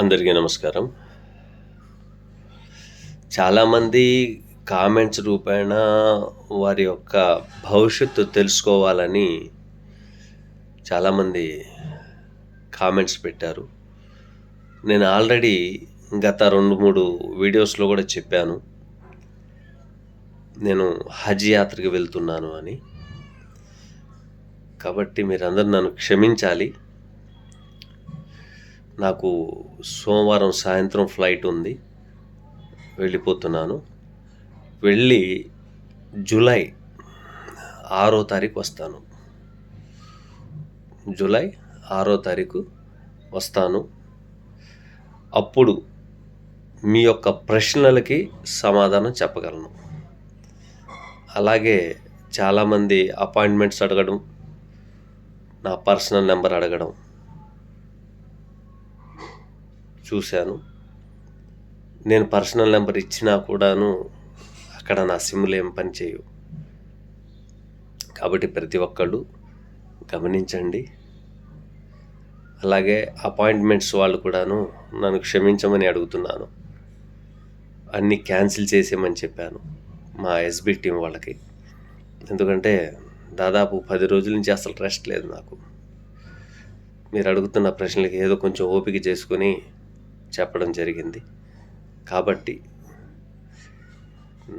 అందరికీ నమస్కారం. చాలామంది కామెంట్స్ రూపేణా వారి యొక్క భవిష్యత్తు తెలుసుకోవాలని చాలామంది కామెంట్స్ పెట్టారు. నేను ఆల్రెడీ గత 2-3 వీడియోస్లో కూడా చెప్పాను. నేను హజ్ యాత్రకి వెళ్తున్నాను అని. కాబట్టి మీరందరూ నన్ను క్షమించాలి. నాకు సోమవారం సాయంత్రం ఫ్లైట్ ఉంది. వెళ్ళిపోతున్నాను. వెళ్ళి జూలై 6వ తారీఖు వస్తాను. జూలై 6వ తారీఖు వస్తాను. అప్పుడు మీ యొక్క ప్రశ్నలకి సమాధానం చెప్పగలను. అలాగే చాలామంది అపాయింట్మెంట్స్ అడగడం, నా పర్సనల్ నెంబర్ అడగడం చూశాను. నేను పర్సనల్ నెంబర్ ఇచ్చినా కూడాను అక్కడ నా సిమ్లు ఏం పని చేయవు. కాబట్టి ప్రతి ఒక్కళ్ళు గమనించండి. అలాగే అపాయింట్మెంట్స్ వాళ్ళు కూడాను నన్ను క్షమించమని అడుగుతున్నాను. అన్నీ క్యాన్సిల్ చేసేయమని చెప్పాను మా ఎస్బీ టీం వాళ్ళకి. ఎందుకంటే దాదాపు 10 రోజుల నుంచి అసలు రెస్ట్ లేదు నాకు. మీరు అడుగుతున్న ప్రశ్నలకి ఏదో కొంచెం ఓపిక చేసుకొని చెప్పడం జరిగింది. కాబట్టి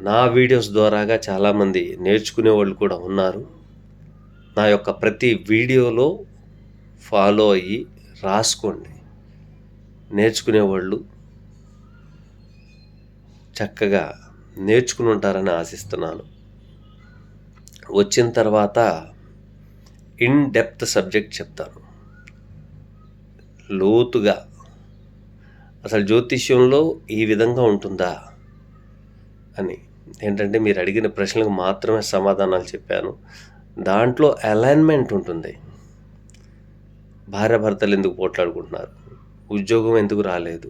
నా వీడియోస్ ద్వారాగా చాలామంది నేర్చుకునే వాళ్ళు కూడా ఉన్నారు. నా యొక్క ప్రతి వీడియోలో ఫాలో అయ్యి రాసుకోండి. నేర్చుకునేవాళ్ళు చక్కగా నేర్చుకుని ఉంటారని ఆశిస్తున్నాను. వచ్చిన తర్వాత ఇన్ డెప్త్ సబ్జెక్ట్ చెప్తాను. లోతుగా అసలు జ్యోతిష్యంలో ఈ విధంగా ఉంటుందా అని. ఏంటంటే మీరు అడిగిన ప్రశ్నలకు మాత్రమే సమాధానాలు చెప్పాను. దాంట్లో అలైన్మెంట్ ఉంటుంది. భార్యాభర్తలు ఎందుకు పోట్లాడుకుంటున్నారు, ఉద్యోగం ఎందుకు రాలేదు,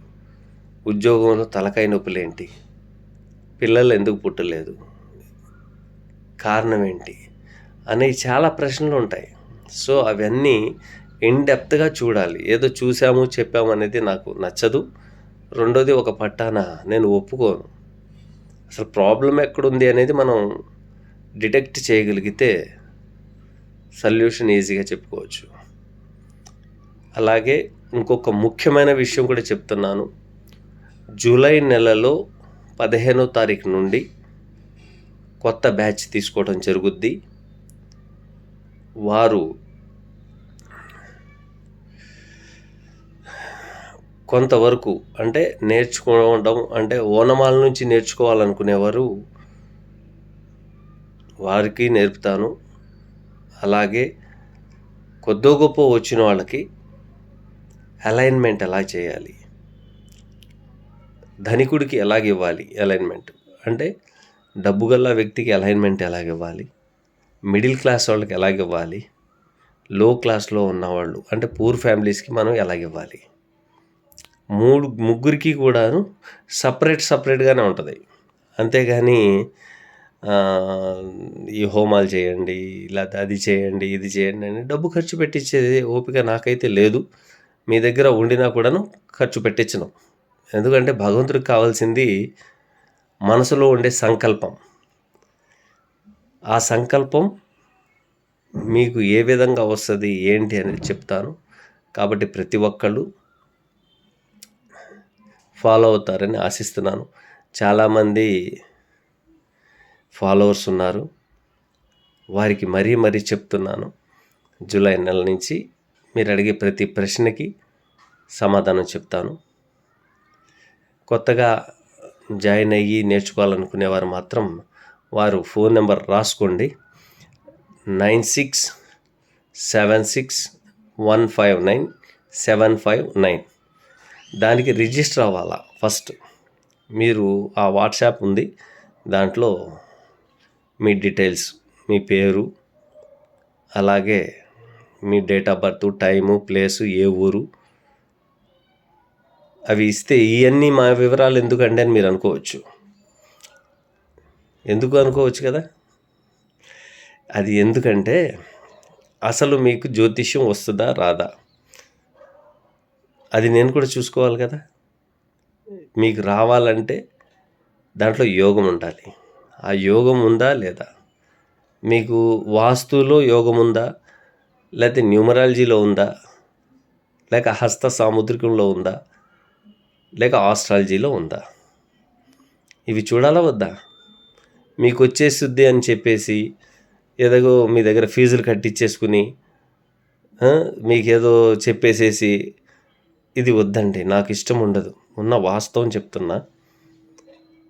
ఉద్యోగంలో తలకాయ నొప్పులేంటి, పిల్లలు ఎందుకు పుట్టలేదు, కారణం ఏంటి అనేవి చాలా ప్రశ్నలు ఉంటాయి. సో అవన్నీ ఇన్ డెప్త్గా చూడాలి. ఏదో చూసాము చెప్పాము అనేది నాకు నచ్చదు. రెండోది, ఒక పట్టాన నేను ఒప్పుకోను. అసలు ప్రాబ్లం ఎక్కడుంది అనేది మనం డిటెక్ట్ చేయగలిగితే సొల్యూషన్ ఈజీగా చెప్పుకోవచ్చు. అలాగే ఇంకొక ముఖ్యమైన విషయం కూడా చెప్తున్నాను. జూలై నెలలో 15వ తారీఖు నుండి కొత్త బ్యాచ్ తీసుకోవడం జరుగుద్ది. వారు కొంతవరకు అంటే నేర్చుకోవడం అంటే ఓనమాల నుంచి నేర్చుకోవాలనుకునేవారు వారికి నేర్పుతాను. అలాగే కొద్దో గొప్ప వచ్చిన వాళ్ళకి అలైన్మెంట్ ఎలా చేయాలి, ధనికుడికి ఎలాగివ్వాలి అలైన్మెంట్, అంటే డబ్బు గల్ల వ్యక్తికి అలైన్మెంట్ ఎలాగివ్వాలి, మిడిల్ క్లాస్ వాళ్ళకి ఎలాగివ్వాలి, లో క్లాస్లో ఉన్నవాళ్ళు అంటే పూర్ ఫ్యామిలీస్కి మనం ఎలాగివ్వాలి, ముగ్గురికి కూడాను సపరేట్గానే ఉంటుంది. అంతేగాని ఈ హోమాలు చేయండి, లేకపోతే అది చేయండి, ఇది చేయండి అని డబ్బు ఖర్చు పెట్టించేది ఓపిక నాకైతే లేదు. మీ దగ్గర ఉండినా కూడాను ఖర్చు పెట్టించను. ఎందుకంటే భగవంతుడికి కావాల్సింది మనసులో ఉండే సంకల్పం. ఆ సంకల్పం మీకు ఏ విధంగా వస్తుంది ఏంటి అనేది చెప్తాను. కాబట్టి ప్రతి ఒక్కళ్ళు ఫాలో అవుతారని ఆశిస్తున్నాను. చాలామంది ఫాలోవర్స్ ఉన్నారు. వారికి మరీ చెప్తున్నాను. జూలై నెల నుంచి మీరు అడిగే ప్రతి ప్రశ్నకి సమాధానం చెప్తాను. కొత్తగా జాయిన్ అయ్యి నేర్చుకోవాలనుకునేవారు మాత్రం వారు ఫోన్ నెంబర్ రాసుకోండి. 9676159759. దానికి రిజిస్టర్ అవ్వాలా ఫస్ట్. మీరు ఆ వాట్సాప్ ఉంది, దాంట్లో మీ డీటెయిల్స్, మీ పేరు, అలాగే మీ date of birth, time, place, ఏ ఊరు అవి ఇస్తే ఇవన్నీ మా వివరాలు ఎందుకండి అని మీరు అనుకోవచ్చు. ఎందుకు అనుకోవచ్చు కదా. అది ఎందుకంటే అసలు మీకు జ్యోతిష్యం వస్తుందా రాదా అది నేను కూడా చూసుకోవాలి కదా. మీకు రావాలంటే దాంట్లో యోగం ఉండాలి. ఆ యోగం ఉందా లేదా? మీకు వాస్తులో యోగం ఉందా, లేకపోతే న్యూమరాలజీలో ఉందా, లేక హస్త సాముద్రికంలో ఉందా, లేక ఆస్ట్రాలజీలో ఉందా? ఇవి చూడాలా వద్దా? మీకు వచ్చేస్తుంది అని చెప్పేసి ఏదో మీ దగ్గర ఫీజులు కట్టించేసుకుని మీకేదో చెప్పేసేసి ఇది వద్దండి, నాకు ఇష్టం ఉండదు. ఉన్న వాస్తవం చెప్తున్నా.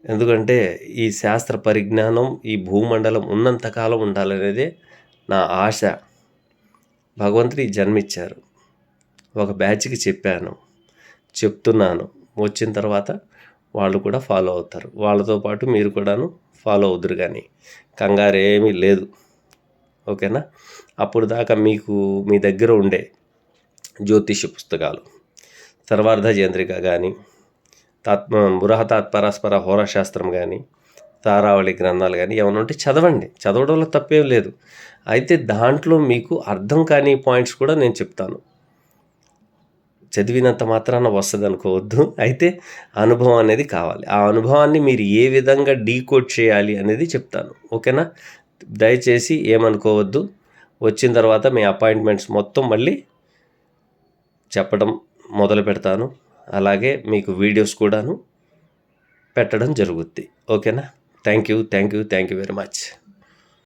ఎందుకంటే ఈ శాస్త్ర పరిజ్ఞానం ఈ భూమండలం ఉన్నంతకాలం ఉండాలనేదే నా ఆశ. భగవంతుడు ఈ జన్మిచ్చారు, ఒక బ్యాచ్కి చెప్పాను, చెప్తున్నాను. వచ్చిన తర్వాత వాళ్ళు కూడా ఫాలో అవుతారు. వాళ్ళతో పాటు మీరు కూడాను ఫాలో అవుదురు, కానీ కంగారు ఏమీ లేదు. ఓకేనా? అప్పుడు దాకా మీకు మీ దగ్గర ఉండే జ్యోతిష్య పుస్తకాలు, సర్వార్థ జయంత్రిక కానీ, బృహతాత్పరస్పర హోరాశాస్త్రం కానీ, తారావళి గ్రంథాలు కానీ ఏమైనా ఉంటే చదవండి. చదవడంలో తప్పేం లేదు. అయితే దాంట్లో మీకు అర్థం కాని పాయింట్స్ కూడా నేను చెప్తాను. చదివినంత మాత్రాన వస్తుంది అనుకోవద్దు. అయితే అనుభవం అనేది కావాలి. ఆ అనుభవాన్ని మీరు ఏ విధంగా డీకోడ్ చేయాలి అనేది చెప్తాను. ఓకేనా? దయచేసి ఏమనుకోవద్దు. వచ్చిన తర్వాత మీ అపాయింట్మెంట్స్ మొత్తం మళ్ళీ చెప్పడం మొదలు పెడతాను. అలాగే మీకు వీడియోస్ కూడాను పెట్టడం జరుగుద్ది. ఓకేనా? Thank you very much.